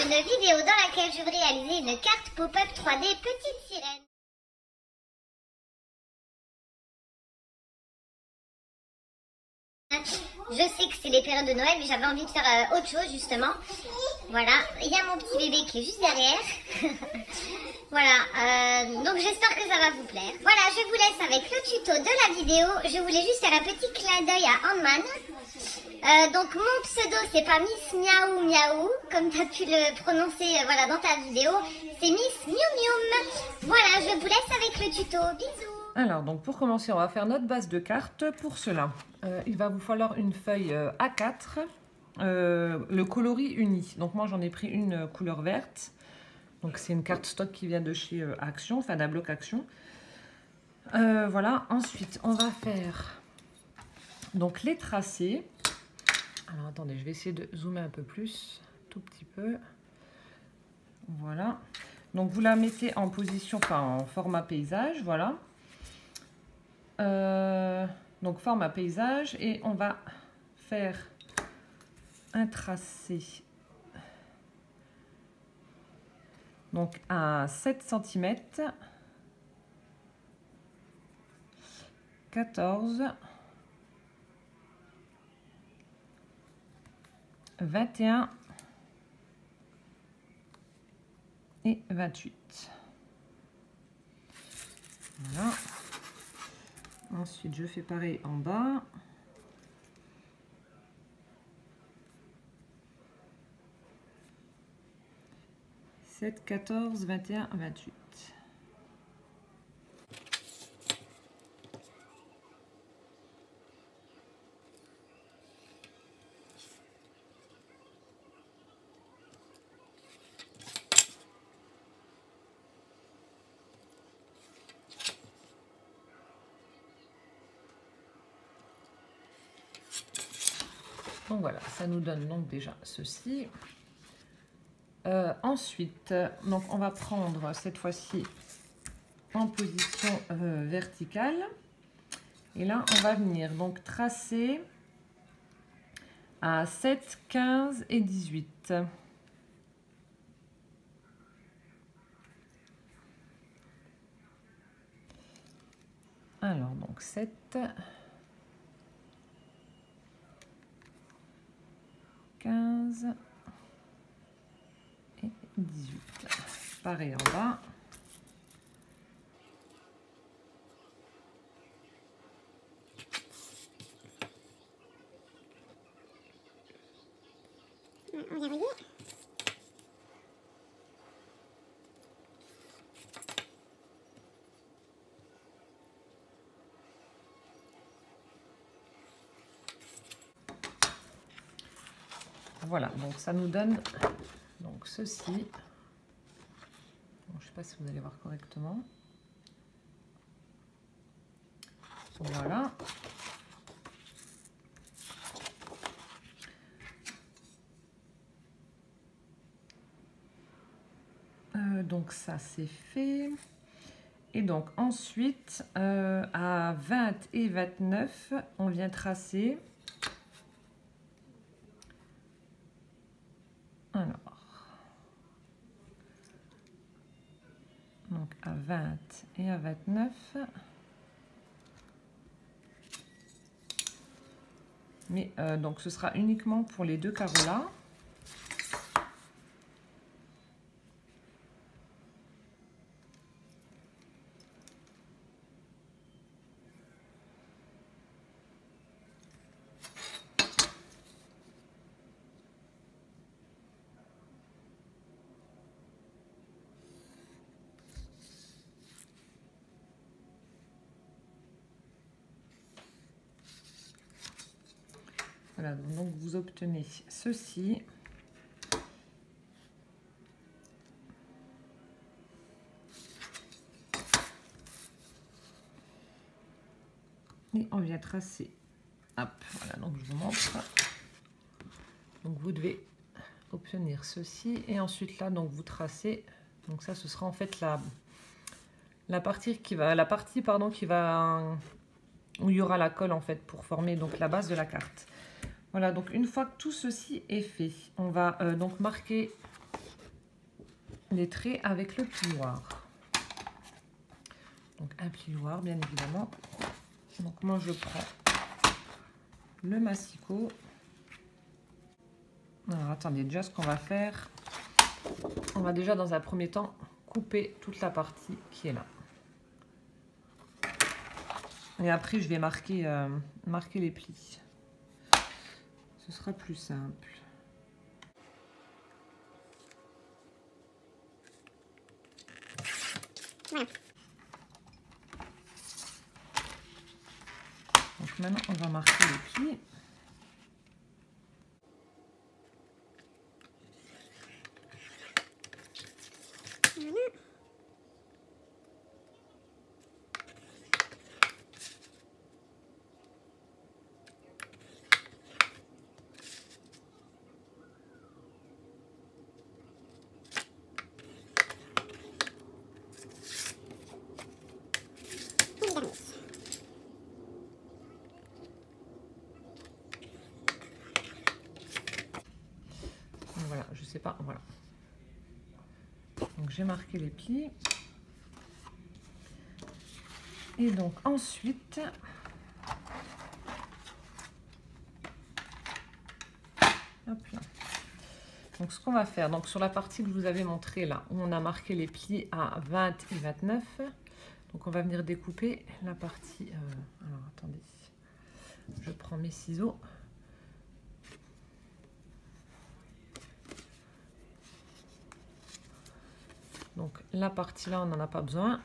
une vidéo dans laquelle je vais réaliser une carte pop-up 3D Petite Sirène. Je sais que c'est les périodes de Noël, mais j'avais envie de faire autre chose justement. Voilà, il y a mon petit bébé qui est juste derrière. Voilà, donc j'espère que ça va vous plaire. Voilà, je vous laisse avec le tuto de la vidéo. Je voulais juste faire un petit clin d'œil à Ant-Man. Donc mon pseudo c'est pas Miss Miaou Miaou comme tu as pu le prononcer voilà, dans ta vidéo, c'est Miss Miou Mium. Voilà, je vous laisse avec le tuto, bisous. Alors donc pour commencer on va faire notre base de cartes. Pour cela il va vous falloir une feuille A4, le coloris uni. Donc moi j'en ai pris une couleur verte, donc c'est une carte stock qui vient de chez Action, enfin d'un bloc Action. Voilà, ensuite on va faire donc les tracés. Alors attendez, je vais essayer de zoomer un peu plus, tout petit peu. Voilà. Donc vous la mettez en position, enfin en format paysage, voilà. Donc format paysage et on va faire un tracé. Donc à 7 cm, 14, 21 et 28. Voilà. Ensuite, je fais pareil en bas. « 7, 14, 21, 28. » Donc voilà, ça nous donne donc déjà ceci. Ensuite, donc on va prendre cette fois-ci en position verticale. Et là, on va venir donc tracer à 7, 15 et 18. Alors, donc 7, 15 et 18. Pareil en bas. On va regarder. Voilà, donc ça nous donne donc ceci. Bon, je ne sais pas si vous allez voir correctement. Voilà. Donc ça c'est fait. Et donc ensuite à 20 et 29 on vient tracer. Alors donc à 20 et à 29 mais donc ce sera uniquement pour les deux carreaux là. Voilà, donc vous obtenez ceci. Et on vient tracer. Hop, voilà, donc je vous montre. Donc vous devez obtenir ceci. Et ensuite là, donc vous tracez. Donc ça, ce sera en fait la partie qui va, où il y aura la colle en fait pour former donc la base de la carte. Voilà, donc une fois que tout ceci est fait, on va donc marquer les traits avec le plioir. Donc un plioir bien évidemment. Donc moi je prends le massicot. Alors attendez, déjà ce qu'on va faire, on va déjà dans un premier temps couper toute la partie qui est là. Et après je vais marquer les plis. Ce sera plus simple. Ouais. Donc maintenant on va marquer les plis. Voilà, je sais pas, voilà. Donc j'ai marqué les plis. Et donc ensuite, hop là. Donc ce qu'on va faire, donc sur la partie que je vous avais montré là, où on a marqué les plis à 20 et 29, donc on va venir découper la partie, alors attendez, je prends mes ciseaux. Donc la partie là, on n'en a pas besoin,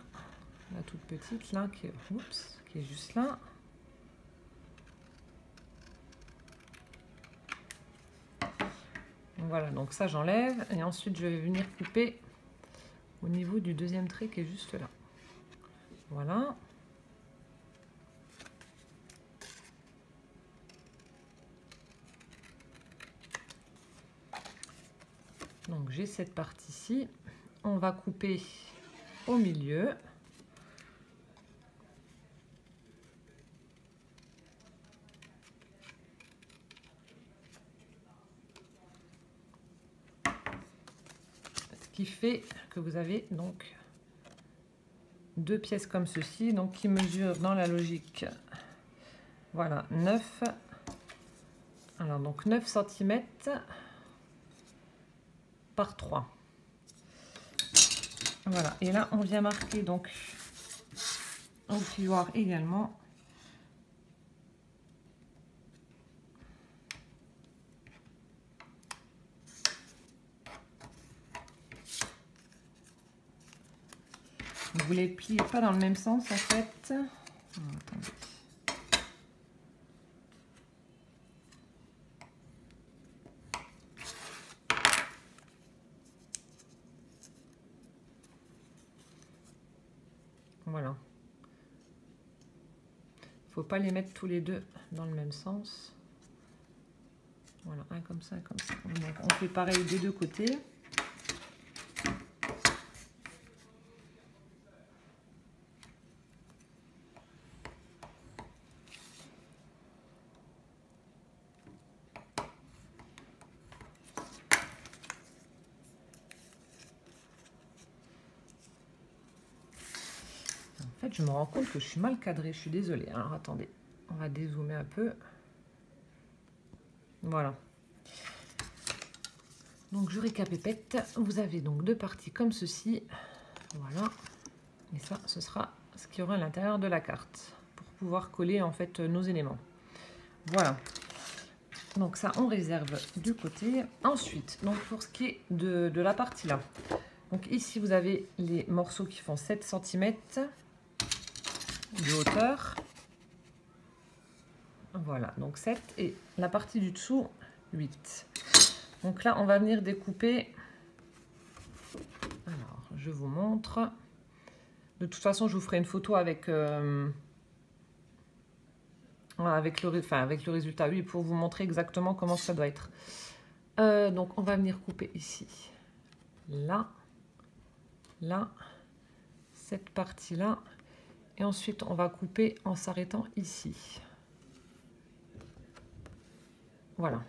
la toute petite là, qui est juste là. Voilà, donc ça j'enlève et ensuite je vais venir couper au niveau du deuxième trait qui est juste là. Voilà. Donc j'ai cette partie-ci. On va couper au milieu. Ce qui fait que vous avez donc deux pièces comme ceci, donc qui mesurent dans la logique, voilà, 9. Alors donc 9 cm par 3. Voilà, et là on vient marquer donc au plioir également. Vous les pliez pas dans le même sens en fait. Attendez. Voilà. Faut pas les mettre tous les deux dans le même sens. Voilà, un comme ça, un comme ça. Donc on fait pareil des deux côtés. En fait, je me rends compte que je suis mal cadrée, je suis désolée. Alors attendez, on va dézoomer un peu. Voilà. Donc je récapépète. Vous avez donc deux parties comme ceci. Voilà. Et ça, ce sera ce qu'il y aura à l'intérieur de la carte pour pouvoir coller en fait nos éléments. Voilà. Donc ça, on réserve du côté. Ensuite, donc pour ce qui est de la partie là. Donc ici, vous avez les morceaux qui font 7 cm de hauteur. Voilà, donc 7 et la partie du dessous 8. Donc là on va venir découper. Alors je vous montre. De toute façon je vous ferai une photo avec le résultat, oui, pour vous montrer exactement comment ça doit être. Donc on va venir couper ici, là, là, cette partie là, et ensuite on va couper en s'arrêtant ici. Voilà.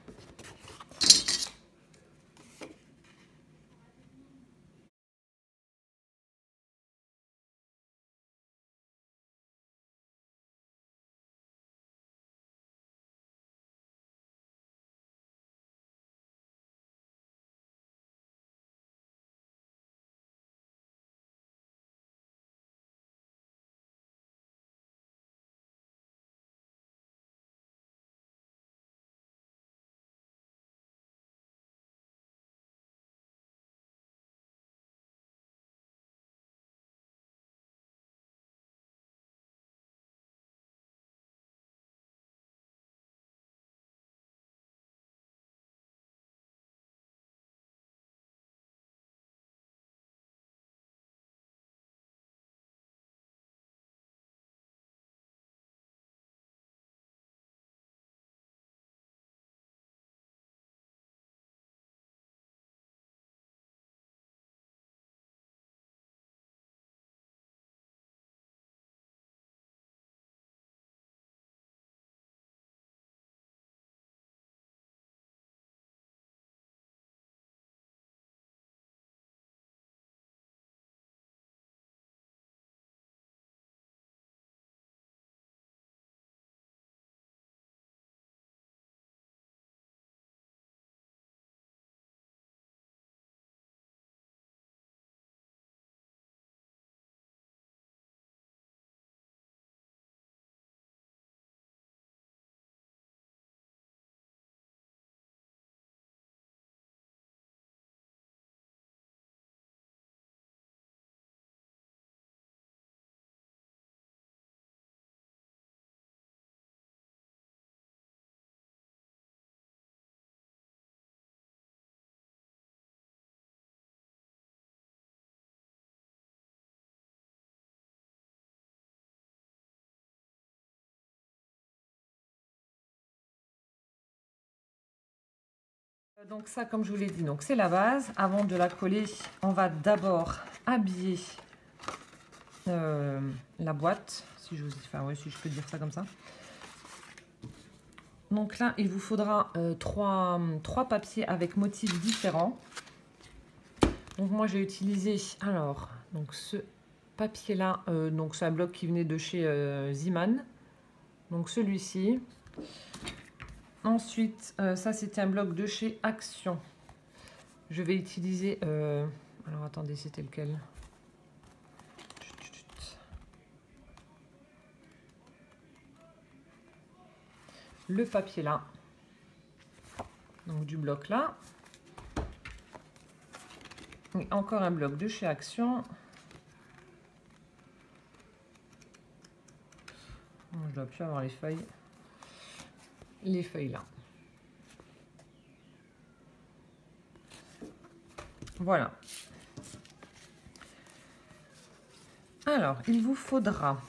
Donc ça, comme je vous l'ai dit, donc c'est la base. Avant de la coller, on va d'abord habiller la boîte, si je peux dire ça comme ça. Donc là, il vous faudra trois papiers avec motifs différents. Donc moi, j'ai utilisé donc ce papier-là. Donc c'est un bloc qui venait de chez Ziman. Donc celui-ci. Ensuite, ça c'était un bloc de chez Action. Je vais utiliser... alors attendez, c'était lequel? Le papier là. Donc du bloc là. Et encore un bloc de chez Action. Je dois plus avoir les feuilles. Les feuilles là. Voilà. Alors, il vous faudra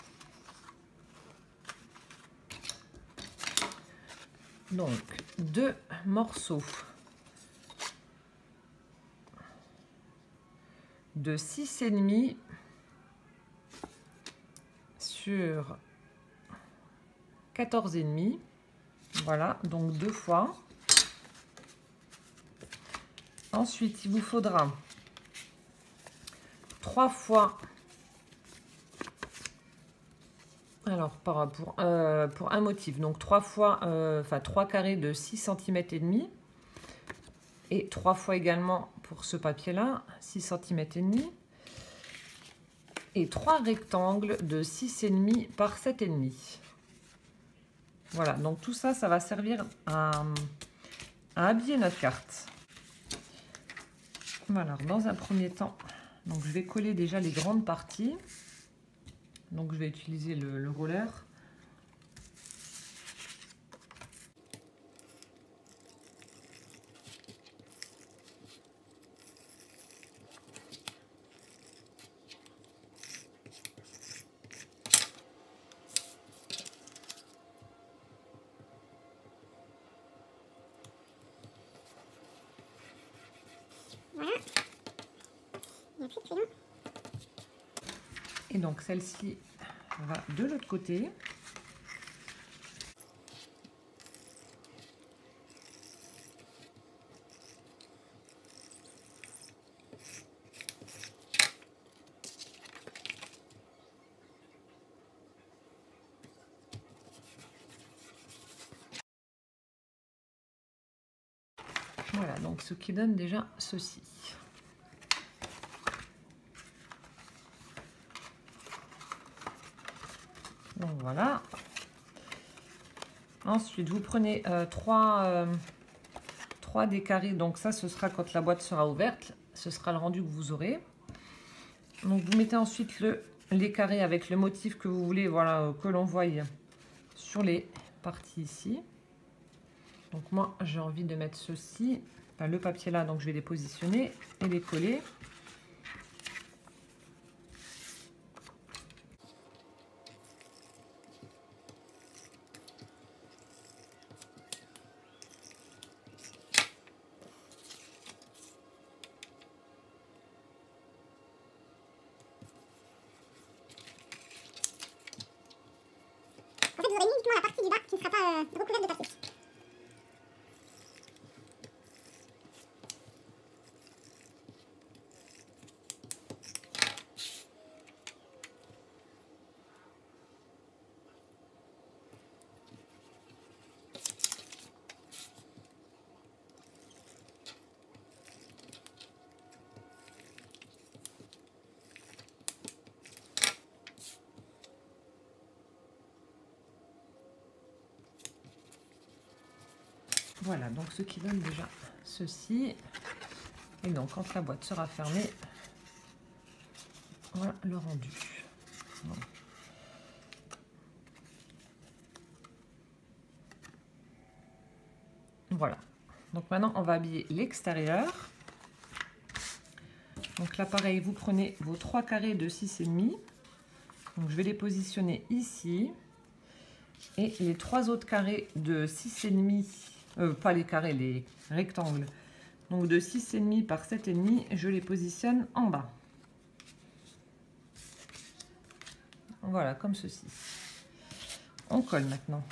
donc 2 morceaux de 6,5 sur 14,5. Voilà, donc 2 fois. Ensuite, il vous faudra 3 fois. Alors, pour un motif, donc 3 fois, 3 carrés de 6 cm et demi. Et 3 fois également pour ce papier-là, 6 cm et demi. Et 3 rectangles de 6,5 par 7,5. Voilà, donc tout ça, ça va servir à habiller notre carte. Voilà, dans un premier temps, donc je vais coller déjà les grandes parties. Donc je vais utiliser le roller. Voilà. Et puis tu l'as. Et donc celle-ci va de l'autre côté. Voilà, donc ce qui donne déjà ceci. Donc voilà. Ensuite, vous prenez 3 des carrés. Donc ça, ce sera quand la boîte sera ouverte. Ce sera le rendu que vous aurez. Donc vous mettez ensuite les carrés avec le motif que vous voulez, voilà, que l'on voie sur les parties ici. Donc moi, j'ai envie de mettre ceci, enfin, le papier là, donc je vais les positionner et les coller. En fait, vous aurez uniquement la partie du bas qui ne sera pas recouverte de papier. Voilà, donc ce qui donne déjà ceci. Et donc, quand la boîte sera fermée, voilà le rendu. Voilà. Voilà. Donc maintenant, on va habiller l'extérieur. Donc là, pareil, vous prenez vos 3 carrés de 6,5. Donc je vais les positionner ici. Et les 3 autres carrés de 6,5, pas les carrés, les rectangles Donc de 6,5 par 7,5, je les positionne en bas. Voilà, comme ceci. On colle maintenant.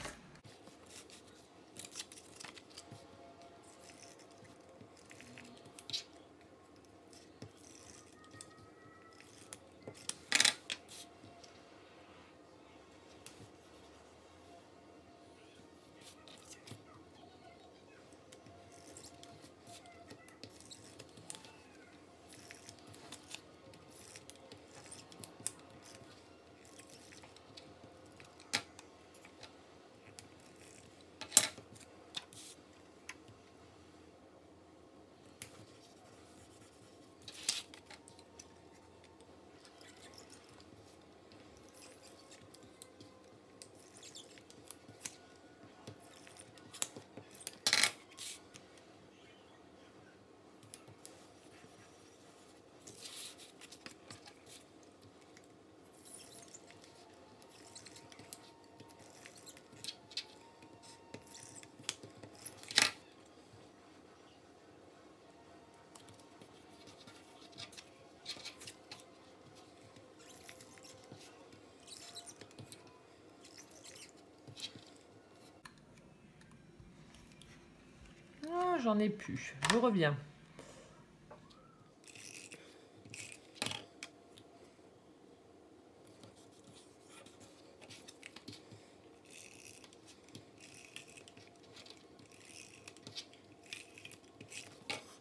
Oh, j'en ai plus. Je reviens.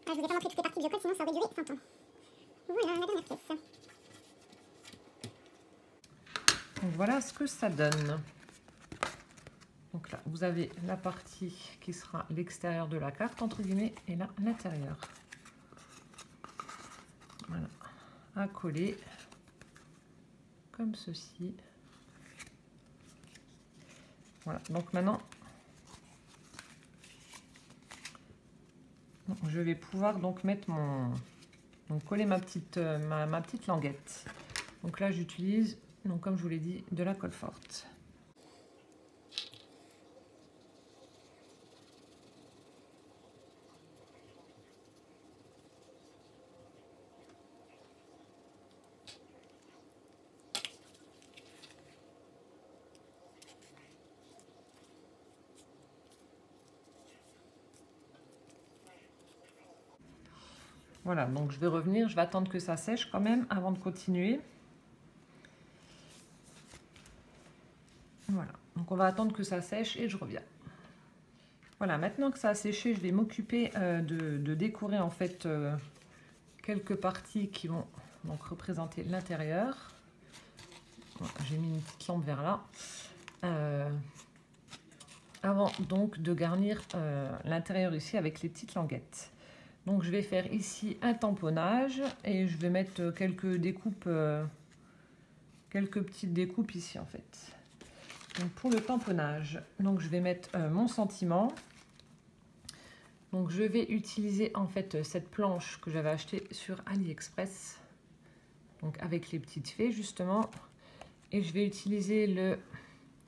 Ah, je vous ai pas montré toutes les parties que je colle, sinon ça aurait duré 100 ans. Voilà la dernière pièce. Donc voilà ce que ça donne. Donc là, vous avez la partie qui sera l'extérieur de la carte, entre guillemets, et là, l'intérieur. Voilà, à coller, comme ceci. Voilà, donc maintenant, je vais pouvoir donc mettre mon... Donc coller ma petite languette. Donc là, j'utilise, donc comme je vous l'ai dit, de la colle forte. Voilà, donc je vais revenir, je vais attendre que ça sèche quand même avant de continuer. Voilà, donc on va attendre que ça sèche et je reviens. Voilà, maintenant que ça a séché, je vais m'occuper de décorer en fait quelques parties qui vont donc représenter l'intérieur. Voilà, j'ai mis une petite lampe vers là. Avant donc de garnir l'intérieur ici avec les petites languettes. Donc je vais faire ici un tamponnage et je vais mettre quelques découpes, quelques petites découpes ici en fait. Donc pour le tamponnage, donc je vais mettre mon sentiment. Donc je vais utiliser en fait cette planche que j'avais achetée sur AliExpress. Donc avec les petites fées justement. Et je vais utiliser le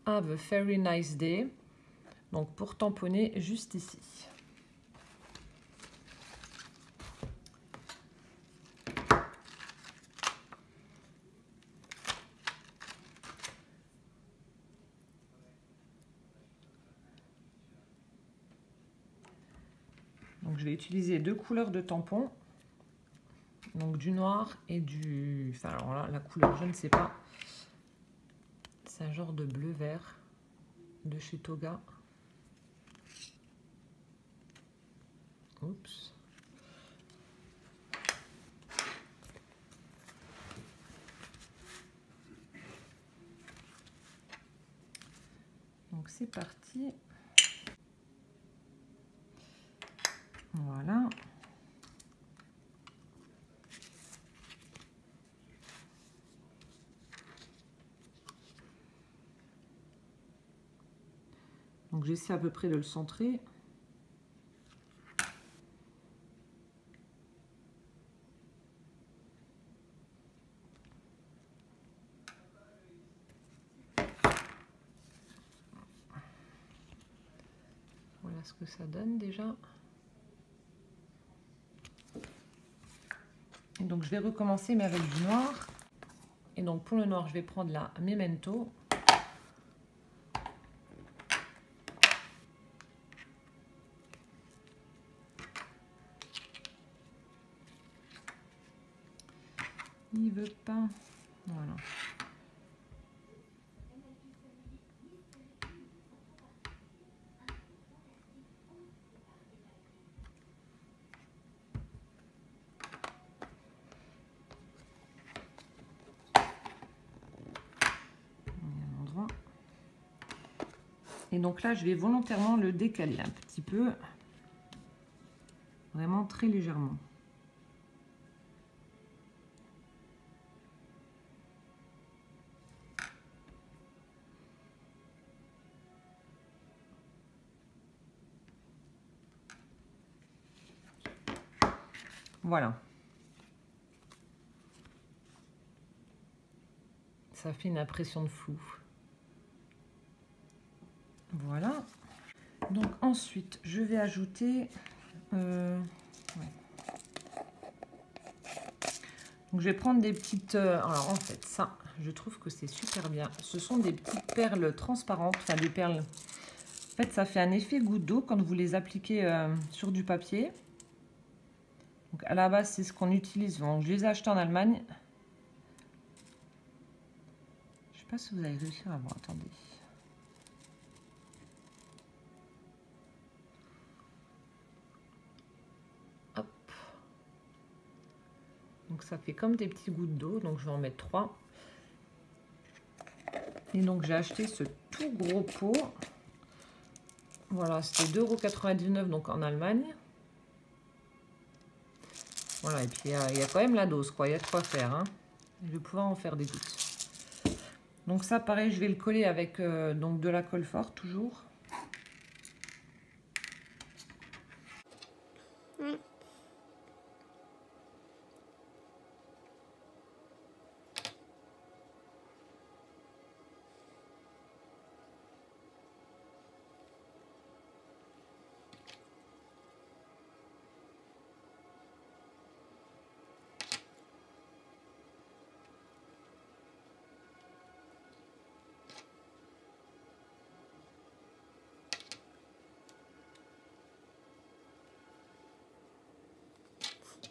Have a Very Nice Day. Donc pour tamponner juste ici. Donc je vais utiliser deux couleurs de tampons, donc du noir et du... Enfin alors là, la couleur je ne sais pas, c'est un genre de bleu vert de chez Toga. Oups. Donc c'est parti. Voilà. Donc j'essaie à peu près de le centrer. Voilà ce que ça donne déjà. Et donc je vais recommencer mais avec du noir. Et donc pour le noir, je vais prendre la Memento. Il veut pas. Voilà. Et donc là, je vais volontairement le décaler un petit peu, vraiment très légèrement. Voilà. Ça fait une impression de flou. Voilà. Donc ensuite, je vais ajouter... ouais. Donc je vais prendre des petites... alors en fait, ça, je trouve que c'est super bien. Ce sont des petites perles transparentes, enfin des perles... En fait, ça fait un effet goutte d'eau quand vous les appliquez sur du papier. Donc à la base, c'est ce qu'on utilise. Bon, je les ai achetés en Allemagne. Je ne sais pas si vous allez réussir à voir. Attendez. Hop. Donc ça fait comme des petits gouttes d'eau. Donc je vais en mettre 3. Et donc j'ai acheté ce tout gros pot. Voilà, c'était 2,99 € donc en Allemagne. Voilà, et puis il y a quand même la dose, quoi. Il y a de quoi faire. Hein. Je vais pouvoir en faire des gouttes. Donc ça, pareil, je vais le coller avec donc de la colle forte, toujours.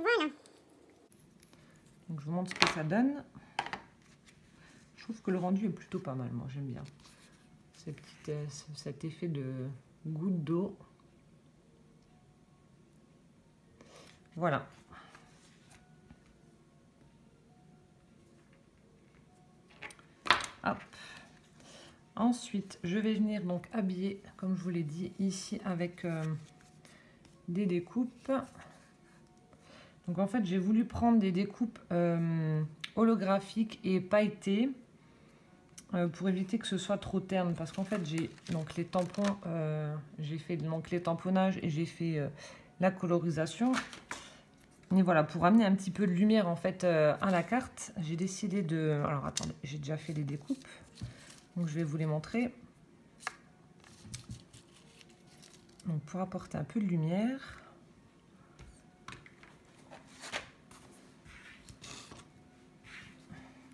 Voilà. Donc je vous montre ce que ça donne. Je trouve que le rendu est plutôt pas mal, moi j'aime bien. Cet effet de goutte d'eau. Voilà. Hop. Ensuite, je vais venir donc habiller, comme je vous l'ai dit, ici avec des découpes. Donc en fait, j'ai voulu prendre des découpes holographiques et pailletées pour éviter que ce soit trop terne. Parce qu'en fait, j'ai donc les tampons, j'ai fait donc les tamponnages et j'ai fait la colorisation. Et voilà, pour amener un petit peu de lumière en fait à la carte, j'ai décidé de... Alors attendez, j'ai déjà fait les découpes. Donc je vais vous les montrer. Donc pour apporter un peu de lumière.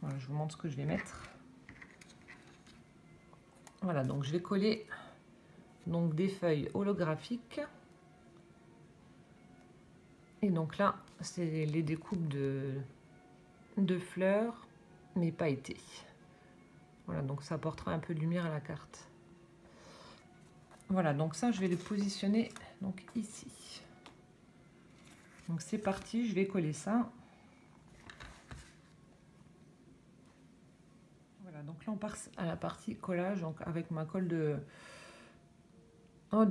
Voilà, je vous montre ce que je vais mettre. Voilà, donc je vais coller donc des feuilles holographiques. Et donc là, c'est les découpes de fleurs, mais pailletées. Voilà, donc ça apportera un peu de lumière à la carte. Voilà, donc ça, je vais les positionner donc ici. Donc c'est parti, je vais coller ça. Voilà, donc là on passe à la partie collage, donc avec ma colle de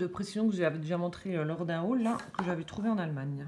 précision que j'avais déjà montré lors d'un haul là, que j'avais trouvé en Allemagne.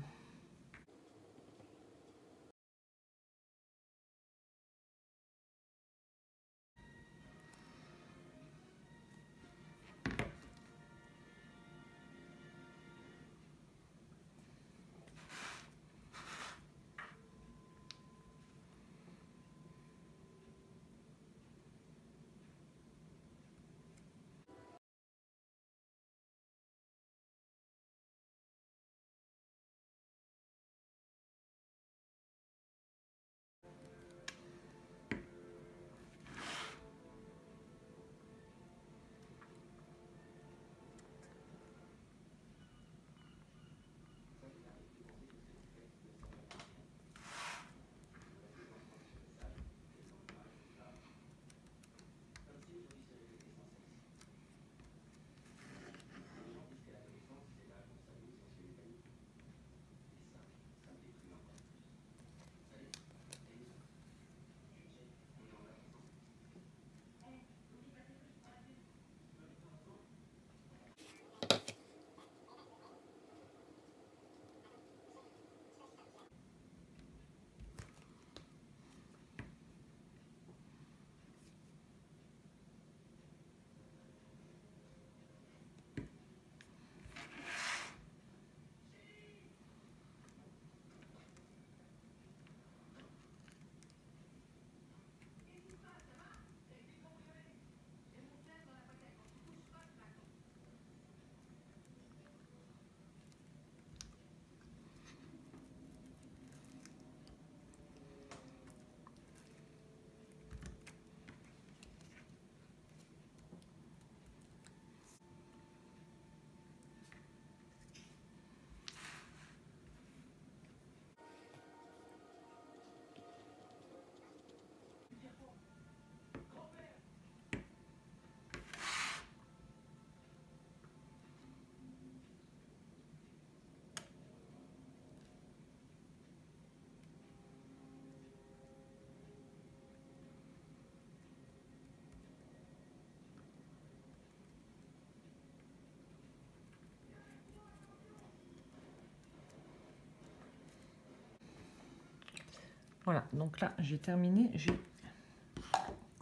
Voilà, donc là j'ai terminé, j'ai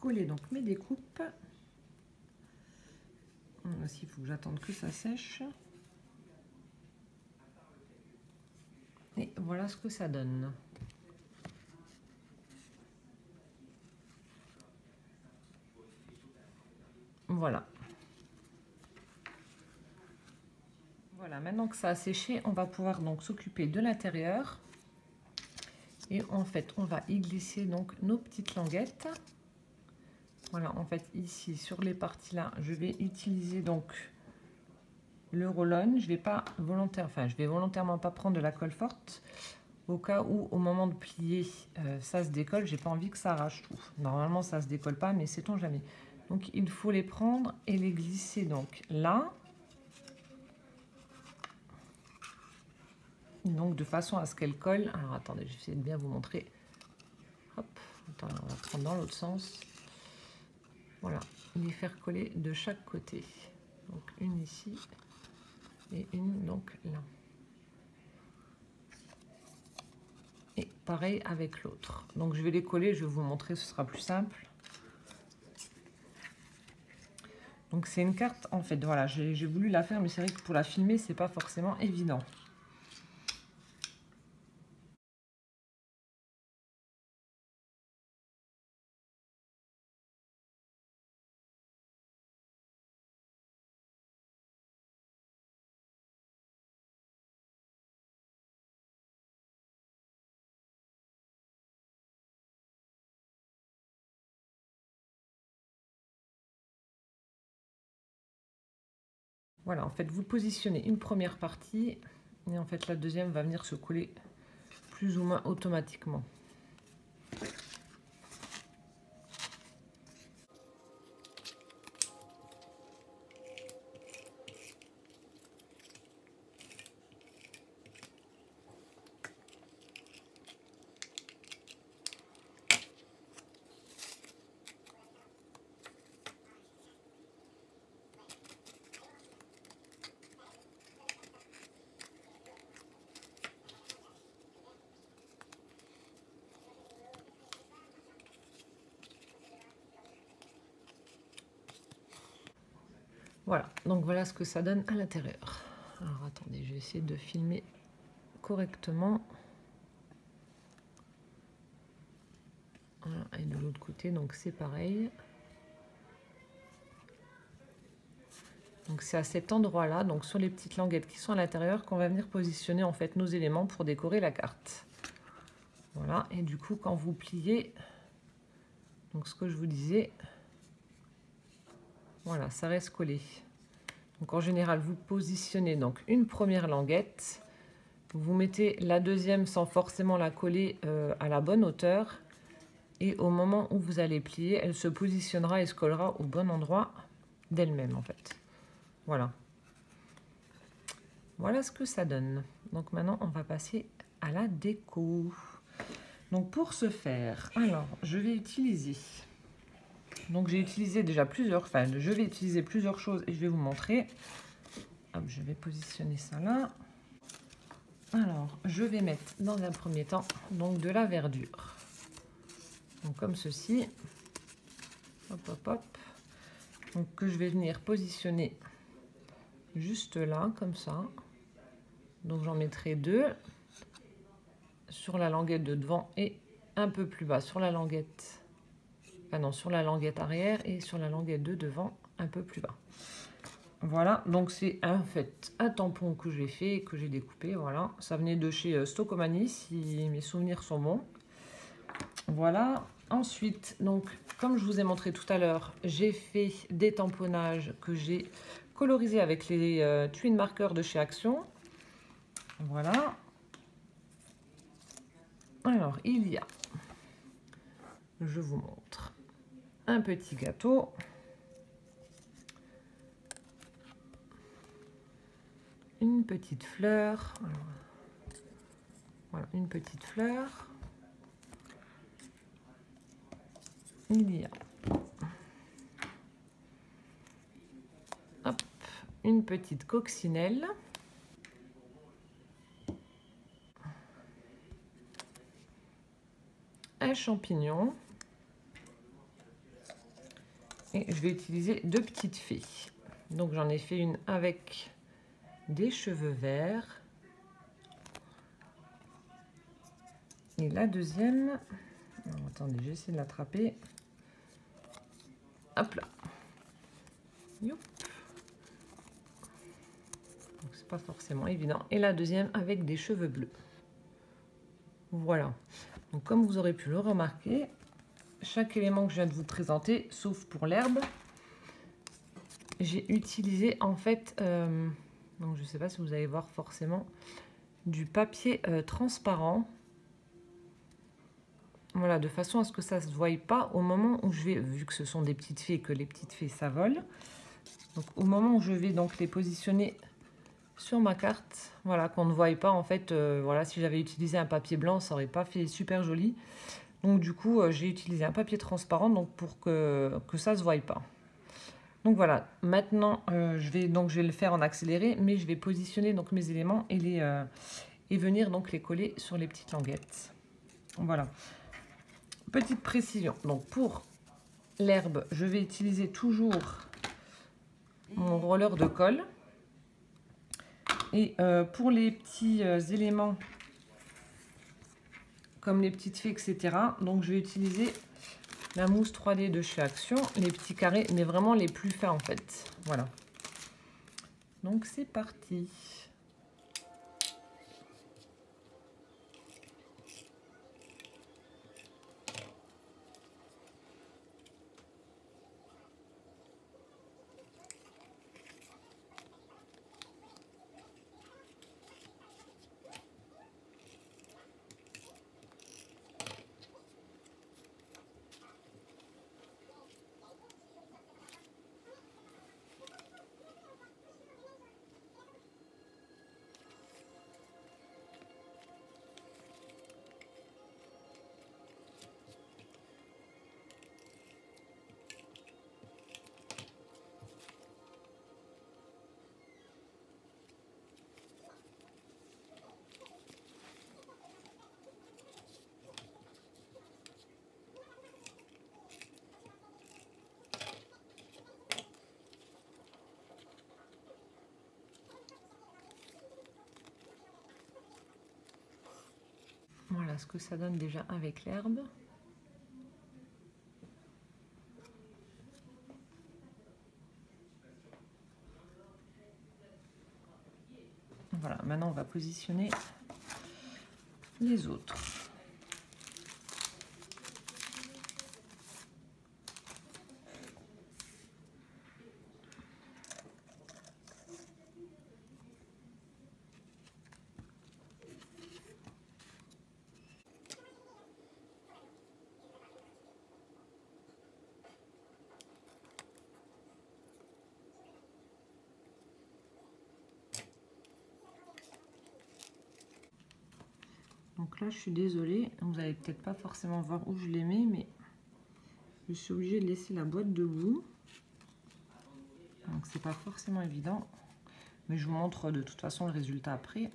collé donc mes découpes. Aussi, il faut que j'attende que ça sèche. Et voilà ce que ça donne. Voilà. Voilà, maintenant que ça a séché, on va pouvoir donc s'occuper de l'intérieur. Et en fait, on va y glisser donc nos petites languettes. Voilà, en fait, ici, sur les parties là, je vais utiliser donc le roll-on. Je vais pas je vais volontairement pas prendre de la colle forte. Au cas où, au moment de plier, ça se décolle. J'ai pas envie que ça arrache tout. Normalement, ça se décolle pas, mais sait-on jamais. Donc, il faut les prendre et les glisser donc là. Donc, de façon à ce qu'elles collent. Alors, attendez, je vais essayer de bien vous montrer. Hop, attends, on va prendre dans l'autre sens. Voilà, les faire coller de chaque côté. Donc, une ici et une donc là. Et pareil avec l'autre. Donc, je vais les coller, je vais vous montrer, ce sera plus simple. Donc, c'est une carte, en fait, voilà, j'ai voulu la faire, mais c'est vrai que pour la filmer, c'est pas forcément évident. Voilà, en fait, vous positionnez une première partie et en fait, la deuxième va venir se coller plus ou moins automatiquement. Voilà, donc voilà ce que ça donne à l'intérieur. Alors attendez, je vais essayer de filmer correctement. Voilà, et de l'autre côté, donc c'est pareil. Donc c'est à cet endroit-là, donc sur les petites languettes qui sont à l'intérieur, qu'on va venir positionner en fait nos éléments pour décorer la carte. Voilà, et du coup quand vous pliez, donc ce que je vous disais, voilà, ça reste collé. Donc en général, vous positionnez donc une première languette, vous mettez la deuxième sans forcément la coller à la bonne hauteur, et au moment où vous allez plier, elle se positionnera et se collera au bon endroit d'elle-même en fait. Voilà. Voilà ce que ça donne. Donc maintenant, on va passer à la déco. Donc pour ce faire, alors je vais utiliser... Donc j'ai utilisé déjà je vais utiliser plusieurs choses et je vais vous montrer. Hop, je vais positionner ça là. Alors, je vais mettre dans un premier temps donc de la verdure. Donc comme ceci. Hop, hop, hop. Donc que je vais venir positionner juste là, comme ça. Donc j'en mettrai deux sur la languette de devant et un peu plus bas sur la languette. Ah non, sur la languette arrière et sur la languette de devant un peu plus bas. Voilà, donc c'est en fait un tampon que j'ai fait et que j'ai découpé. Voilà, ça venait de chez Stocomanie si mes souvenirs sont bons. Voilà, ensuite, donc comme je vous ai montré tout à l'heure, j'ai fait des tamponnages que j'ai colorisés avec les twin markers de chez Action. Voilà. Alors, il y a, je vous montre, un petit gâteau. Une petite fleur. Voilà, une petite fleur. Il y a hop, une petite coccinelle. un champignon. Et je vais utiliser 2 petites fées. Donc j'en ai fait une avec des cheveux verts. Et la deuxième... Alors, attendez, j'essaie de l'attraper. Hop là. Youp. Donc c'est pas forcément évident. Et la deuxième avec des cheveux bleus. Voilà. Donc comme vous aurez pu le remarquer, chaque élément que je viens de vous présenter, sauf pour l'herbe, j'ai utilisé en fait, donc je ne sais pas si vous allez voir forcément, du papier transparent. Voilà, de façon à ce que ça ne se voie pas au moment où je vais, vu que ce sont des petites fées et que les petites fées ça vole, donc au moment où je vais donc les positionner sur ma carte, voilà, qu'on ne voie pas en fait, voilà, si j'avais utilisé un papier blanc, ça n'aurait pas fait super joli. Donc du coup, j'ai utilisé un papier transparent donc pour que ça ne se voie pas. Donc voilà, maintenant je vais le faire en accéléré, mais je vais positionner donc mes éléments et venir donc les coller sur les petites languettes. Voilà. Petite précision, donc pour l'herbe, je vais utiliser toujours mon roller de colle. Et pour les petits éléments comme les petites fées, etc. Donc je vais utiliser la mousse 3D de chez Action, les petits carrés, mais vraiment les plus fins en fait. Voilà. Donc c'est parti. Voilà ce que ça donne déjà avec l'herbe. Voilà, maintenant on va positionner les autres. Donc là, je suis désolée, vous n'allez peut-être pas forcément voir où je les mets, mais je suis obligée de laisser la boîte debout. Donc c'est pas forcément évident, mais je vous montre de toute façon le résultat après.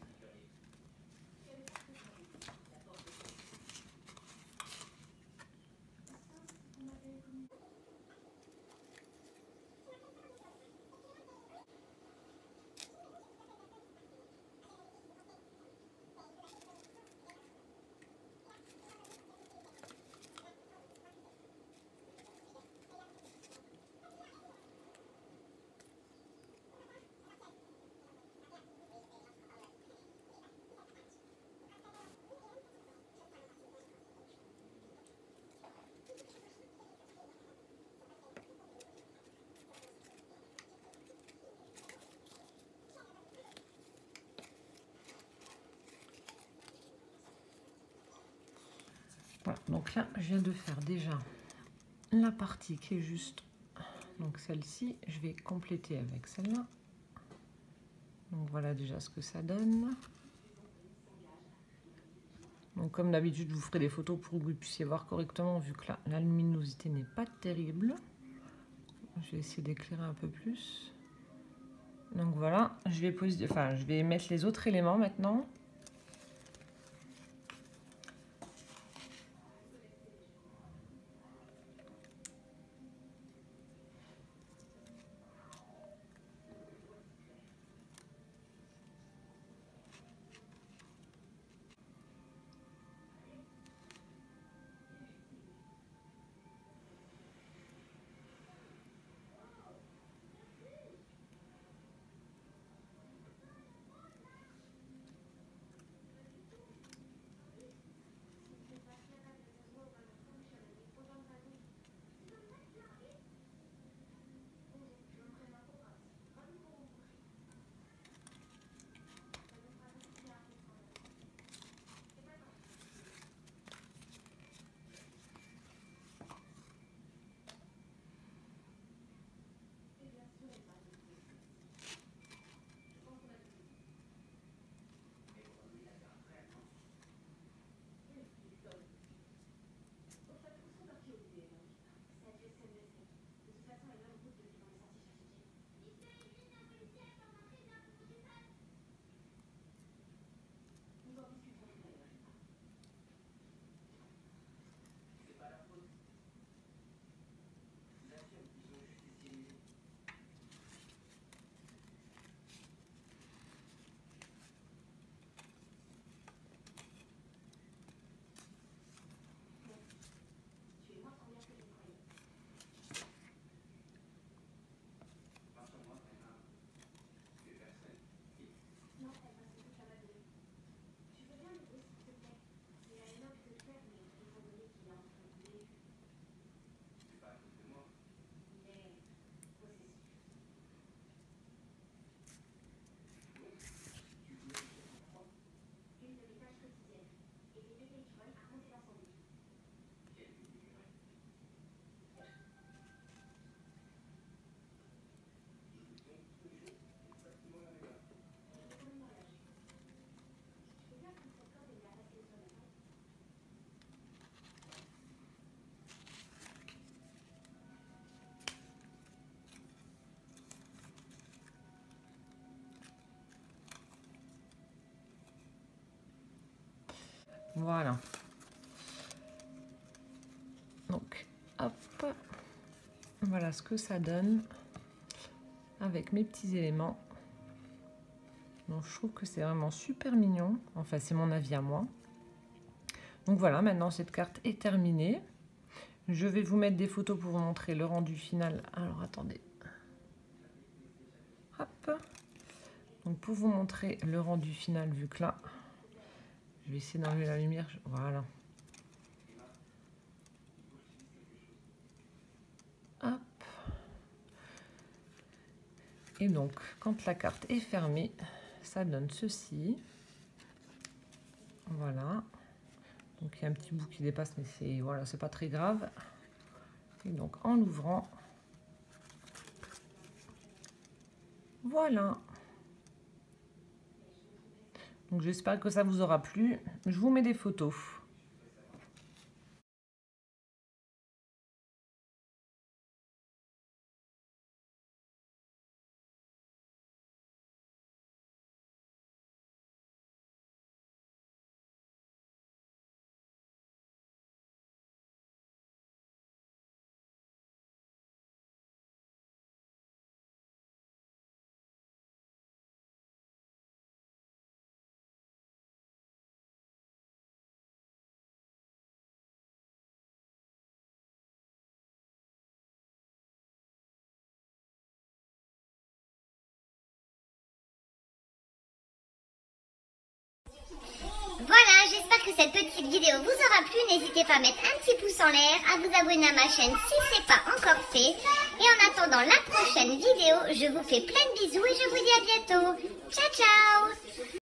Voilà, donc là, je viens de faire déjà la partie qui est juste, donc celle-ci, je vais compléter avec celle-là. Donc voilà déjà ce que ça donne. Donc comme d'habitude, je vous ferai des photos pour que vous puissiez voir correctement, vu que là, la luminosité n'est pas terrible. Je vais essayer d'éclairer un peu plus. Donc voilà, je vais mettre les autres éléments maintenant. Voilà. Donc, hop. Voilà ce que ça donne avec mes petits éléments. Donc, je trouve que c'est vraiment super mignon. Enfin, c'est mon avis à moi. Donc voilà, maintenant cette carte est terminée. Je vais vous mettre des photos pour vous montrer le rendu final. Alors, attendez. Hop. Donc, pour vous montrer le rendu final, vu que là, je vais essayer d'enlever la lumière. Voilà. Hop. Et donc, quand la carte est fermée, ça donne ceci. Voilà. Donc, il y a un petit bout qui dépasse, mais c'est voilà, c'est pas très grave. Et donc, en l'ouvrant, voilà. Donc, j'espère que ça vous aura plu. Je vous mets des photos. Voilà, j'espère que cette petite vidéo vous aura plu. N'hésitez pas à mettre un petit pouce en l'air, à vous abonner à ma chaîne si ce n'est pas encore fait. Et en attendant la prochaine vidéo, je vous fais plein de bisous et je vous dis à bientôt. Ciao, ciao!